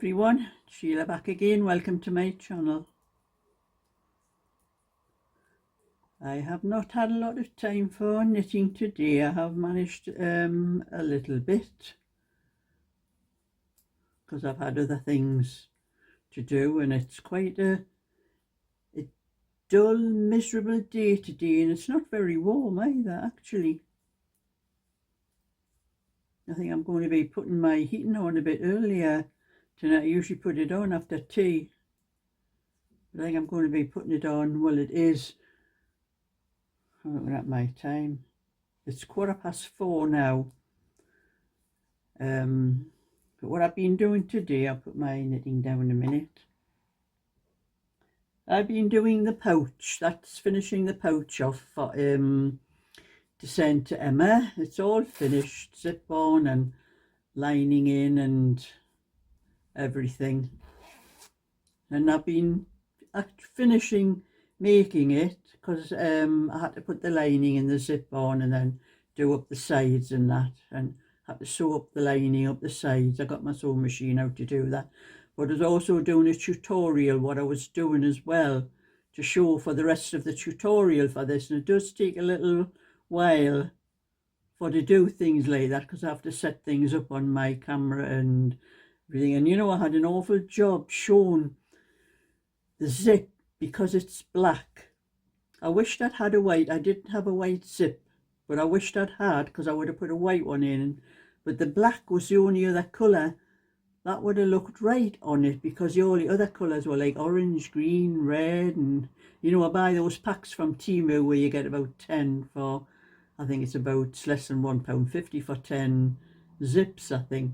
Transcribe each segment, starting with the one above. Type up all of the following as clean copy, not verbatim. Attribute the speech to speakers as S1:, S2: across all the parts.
S1: everyone, Sheila back again. Welcome to my channel. I have not had a lot of time for knitting today. I have managed a little bit because I've had other things to do, and it's quite a dull, miserable day today, and it's not very warm either actually. I think I'm going to be putting my heating on a bit earlier tonight. I usually put it on after tea, but I think I'm going to be putting it on. Well, it is, I'm looking at my time, it's 4:15 now. But what I've been doing today, I'll put my knitting down in a minute. I've been doing the pouch. That's finishing the pouch off for to send to Emma. It's all finished, zip on and lining in and everything. And I've been finishing making it because I had to put the lining in the zip on and then do up the sides and that, and had to sew up the lining up the sides. I got my sewing machine out to do that, but I was also doing a tutorial what I was doing as well to show for the rest of the tutorial for this, and it does take a little while for to do things like that because I have to set things up on my camera and everything. And you know, I had an awful job showing the zip because it's black. I wished I'd had a white. I didn't have a white zip, but I wished I'd had, because I would have put a white one in. But the black was the only other colour that would have looked right on it, because the only other colours were like orange, green, red, and you know, I buy those packs from Temu where you get about 10 for, I think it's about less than £1.50 for 10 zips, I think.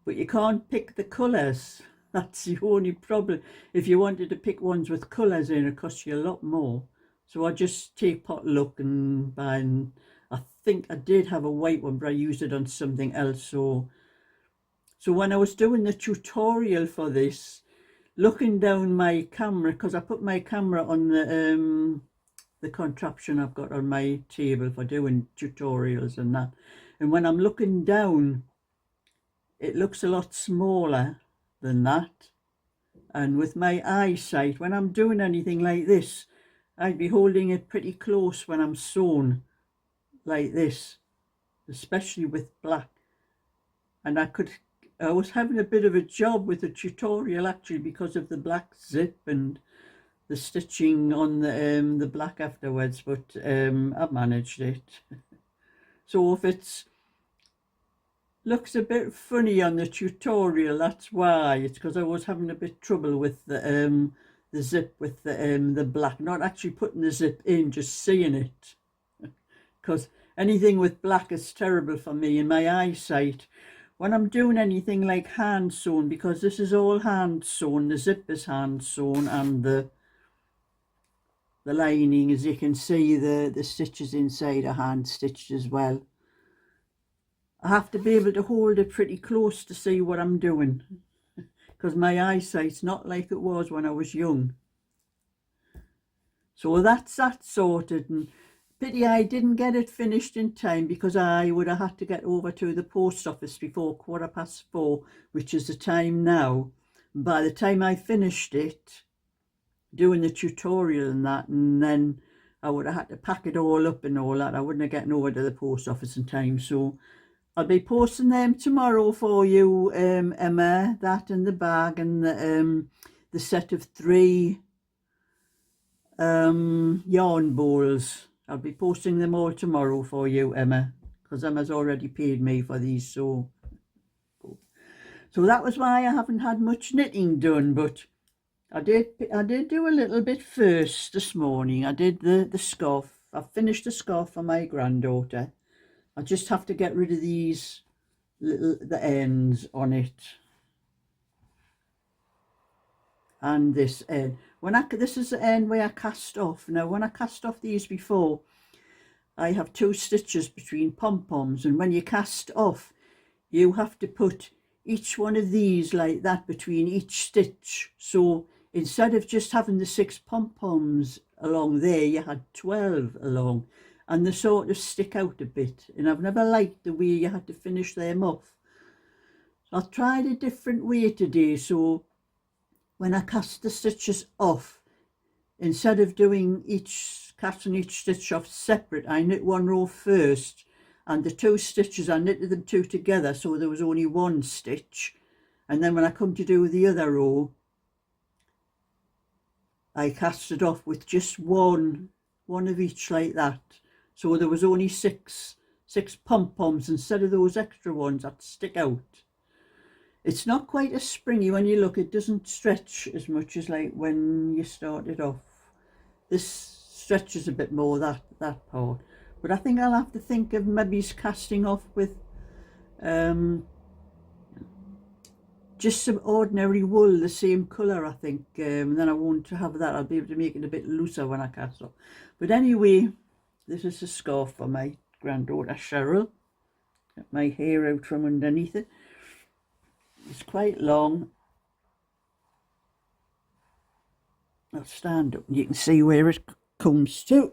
S1: But you can't pick the colours. That's the only problem. If you wanted to pick ones with colours in, it costs you a lot more. So I just take potluck and buy, and I think I did have a white one, but I used it on something else. So when I was doing the tutorial for this, looking down my camera, because I put my camera on the contraption I've got on my table for doing tutorials and that, and when I'm looking down, it looks a lot smaller than that. And with my eyesight, when I'm doing anything like this, I'd be holding it pretty close when I'm sewing like this, especially with black. And I was having a bit of a job with the tutorial actually because of the black zip and the stitching on the black afterwards, but I managed it. So if it's looks a bit funny on the tutorial, that's why. It's because I was having a bit trouble with the zip with the black, not actually putting the zip in, just seeing it, because anything with black is terrible for me in my eyesight when I'm doing anything like hand sewn, because this is all hand sewn. The zip is hand sewn, and the lining, as you can see, the stitches inside are hand stitched as well. I have to be able to hold it pretty close to see what I'm doing, because my eyesight's not like it was when I was young. So that's that sorted, and pity I didn't get it finished in time, because I would have had to get over to the post office before 4:15, which is the time now. And by the time I finished it, doing the tutorial and that, and then I would have had to pack it all up and all that, I wouldn't have gotten over to the post office in time. So I'll be posting them tomorrow for you, Emma, that and the bag and the set of 3 yarn bowls. I'll be posting them all tomorrow for you, Emma, because Emma's already paid me for these. So that was why I haven't had much knitting done, but I did do a little bit first this morning. I did the scarf. I finished the scarf for my granddaughter. I just have to get rid of these the ends on it, and this end. This is the end where I cast off. Now when I cast off these before, I have 2 stitches between pom-poms, and when you cast off, you have to put each one of these like that between each stitch. So instead of just having the 6 pom-poms along there, you had 12 along, and they sort of stick out a bit, and I've never liked the way you had to finish them off. I've tried a different way today, so when I cast the stitches off, instead of doing casting each stitch off separate, I knit one row first, and the two stitches I knitted them two together, so there was only one stitch. And then when I come to do the other row, I cast it off with just one of each like that. So there was only six pom-poms instead of those extra ones that stick out. It's not quite as springy when you look. It doesn't stretch as much as like when you started off. This stretches a bit more, that part. But I think I'll have to think of maybe casting off with just some ordinary wool, the same colour, I think. Then I won't have that. I'll be able to make it a bit looser when I cast off. But anyway, this is a scarf for my granddaughter Cheryl. Got my hair out from underneath it. It's quite long. I'll stand up and you can see where it comes to.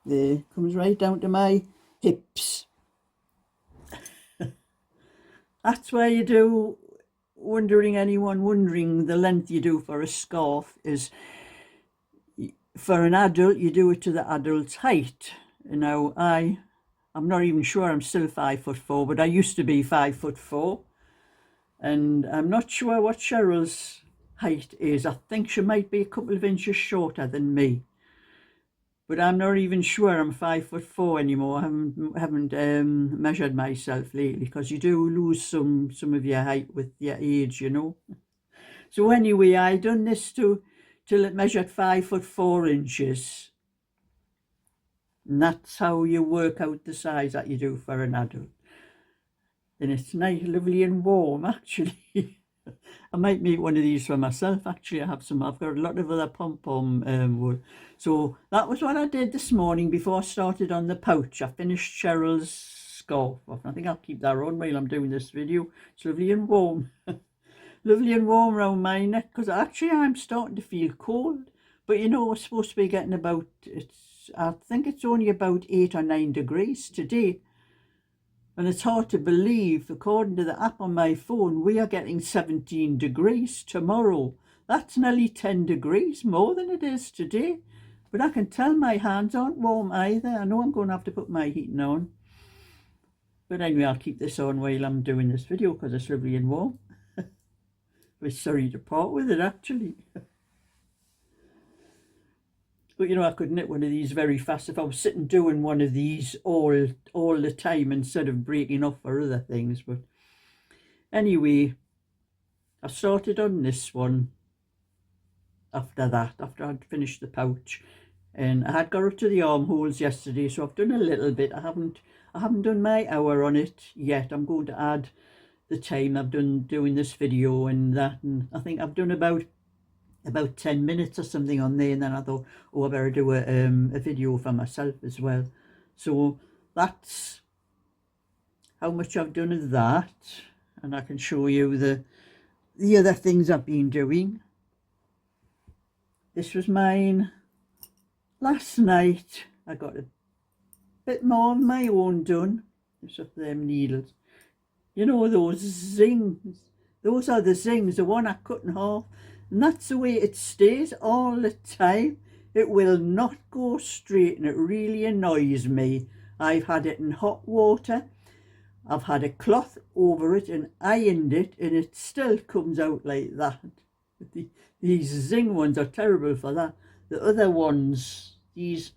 S1: There, comes right down to my hips. That's where you do, anyone wondering the length you do for a scarf is, for an adult, you do it to the adult's height. Now, I'm not even sure I'm still 5'4", but I used to be 5'4", and I'm not sure what Cheryl's height is. I think she might be a couple of inches shorter than me, but I'm not even sure I'm 5'4" anymore. I haven't measured myself lately, because you do lose some of your height with your age, you know. So anyway, I done this till it measured 5'4" inches. And that's how you work out the size that you do for an adult. And it's nice, lovely and warm, actually. I might make one of these for myself, actually. I've got a lot of other pom-pom wool. So that was what I did this morning before I started on the pouch. I finished Cheryl's scarf off. I think I'll keep that on while I'm doing this video. It's lovely and warm. Lovely and warm around my neck, because actually I'm starting to feel cold. But you know, we're supposed to be getting about, I think it's only about 8 or 9 degrees today. And it's hard to believe, according to the app on my phone, we are getting 17 degrees tomorrow. That's nearly 10 degrees more than it is today. But I can tell my hands aren't warm either. I know I'm going to have to put my heating on. But anyway, I'll keep this on while I'm doing this video, because it's lovely and warm. We're sorry to part with it, actually. But you know, I could knit one of these very fast if I was sitting doing one of these all the time instead of breaking off for other things. But anyway, I started on this one after I'd finished the pouch, and I had got up to the armholes yesterday, so I've done a little bit. I haven't done my hour on it yet. I'm going to add the time I've done doing this video and that, and I think I've done about 10 minutes or something on there, and then I thought, oh, I better do a video for myself as well. So that's how much I've done of that, and I can show you the other things I've been doing. This was mine last night. I got a bit more of my own done. Just of them needles, you know, those zings. Those are the zings, the one I cut in half. And that's the way it stays all the time. It will not go straight, and it really annoys me. I've had it in hot water. I've had a cloth over it and ironed it, and it still comes out like that. These zing ones are terrible for that. The other ones, these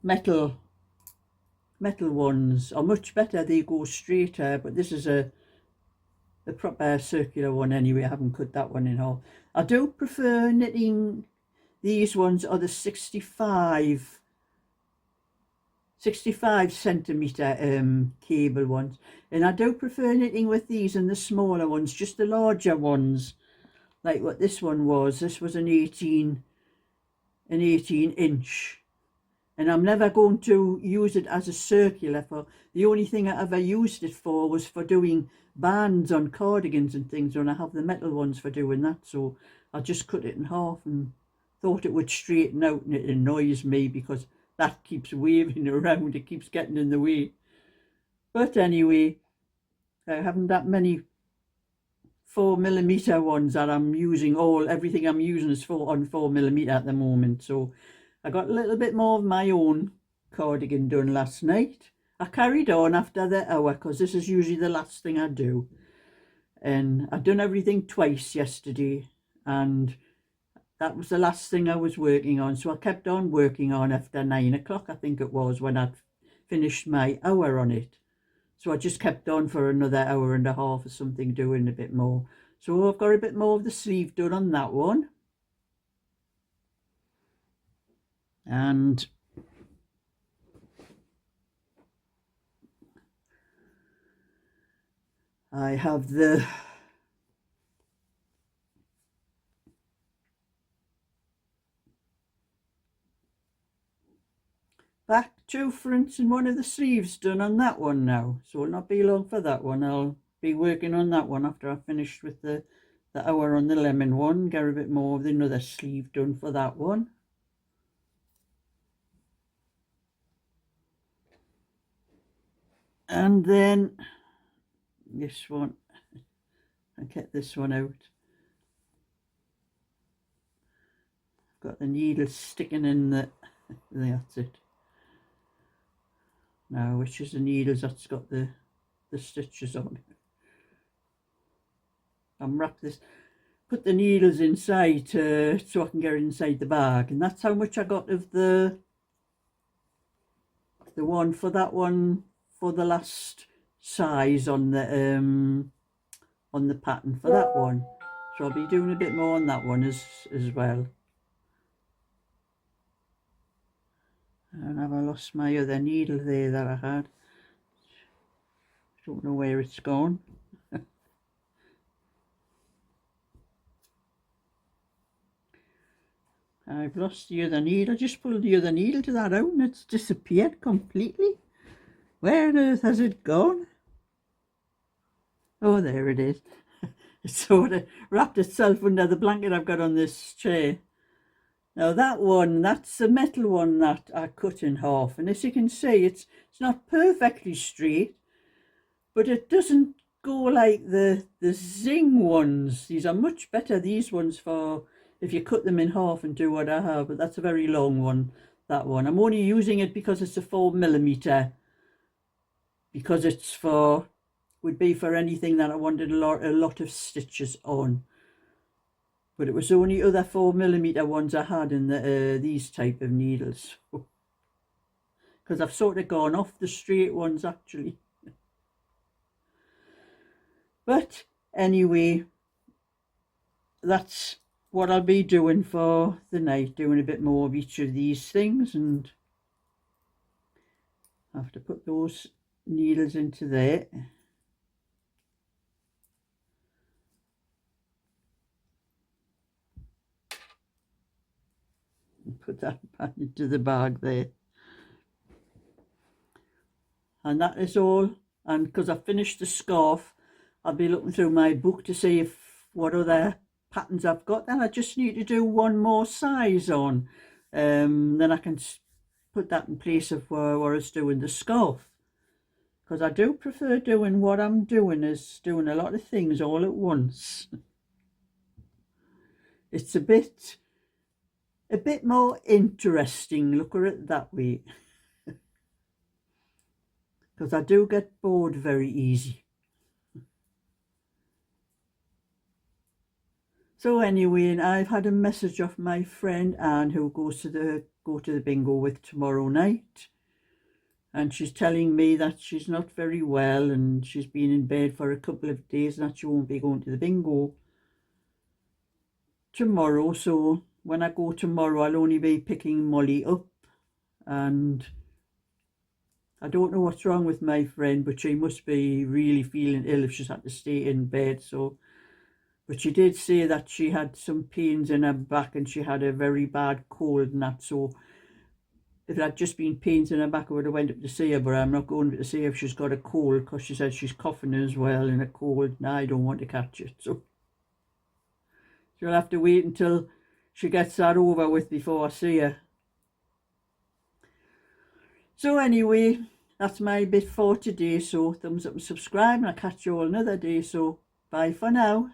S1: metal ones, are much better. They go straighter, but this is the proper circular one anyway. I haven't cut that one in half. I do prefer knitting these ones, are the 65 centimetre cable ones, and I do prefer knitting with these and the smaller ones, just the larger ones, like what this one was. This was an 18 inch, and I'm never going to use it as a circular. For the only thing I ever used it for was for doing bands on cardigans and things, when I have the metal ones for doing that. So I just cut it in half and thought it would straighten out, and it annoys me because that keeps waving around. It keeps getting in the way. But anyway, I haven't that many 4mm ones that I'm using. Everything I'm using is on 4mm at the moment. So I got a little bit more of my own cardigan done last night. I carried on after the hour because this is usually the last thing I do. And I'd done everything twice yesterday, and that was the last thing I was working on. So I kept on working on after 9 o'clock, I think it was, when I'd finished my hour on it. So I just kept on for another hour and a half or something, doing a bit more. So I've got a bit more of the sleeve done on that one. And I have the back two fronts and one of the sleeves done on that one now. So it'll not be long for that one. I'll be working on that one after I've finished with the hour on the lemon one. Get a bit more of the another sleeve done for that one. And then this one, I get this one out. Got the needle sticking in that's it. Now, which is the needles that's got the stitches on. Put the needles inside so I can get it inside the bag, and that's how much I got of the one for that one, for the last size on the pattern for that one. So I'll be doing a bit more on that one as well. And have I lost my other needle there that I had? Don't know where it's gone. I've lost the other needle. I just pulled the other needle to that out and it's disappeared completely. Where on earth has it gone? Oh, there it is. It sort of wrapped itself under the blanket I've got on this chair. Now that one, that's the metal one that I cut in half. And as you can see, it's not perfectly straight, but it doesn't go like the zing ones. These are much better, these ones, for if you cut them in half and do what I have. But that's a very long one, that one. I'm only using it because it's a 4mm, because it's would be for anything that I wanted a lot of stitches on. But it was the only other 4mm ones I had in these type of needles, because I've sort of gone off the straight ones actually. But anyway, that's what I'll be doing for the night, doing a bit more of each of these things. And I have to put those needles into there. And put that back into the bag there. And that is all. And because I've finished the scarf, I'll be looking through my book to see what other patterns I've got. Then I just need to do one more size on. Then I can put that in place of what I was doing the scarf. Because I do prefer doing what I'm doing, is doing a lot of things all at once. It's a bit more interesting, look at it that way. Because I do get bored very easy. So anyway, I've had a message off my friend Anne, who goes to go to the bingo with tomorrow night. And she's telling me that she's not very well and she's been in bed for a couple of days and that she won't be going to the bingo tomorrow. So when I go tomorrow, I'll only be picking Molly up. And I don't know what's wrong with my friend, but she must be really feeling ill if she's had to stay in bed. But she did say that she had some pains in her back and she had a very bad cold and that. So if it had just been pains in her back, I would have went up to see her, but I'm not going to see if she's got a cold, because she said she's coughing as well and a cold, and I don't want to catch it. So she'll have to wait until she gets that over with before I see her. So anyway, that's my bit for today. So thumbs up and subscribe, and I'll catch you all another day. So bye for now.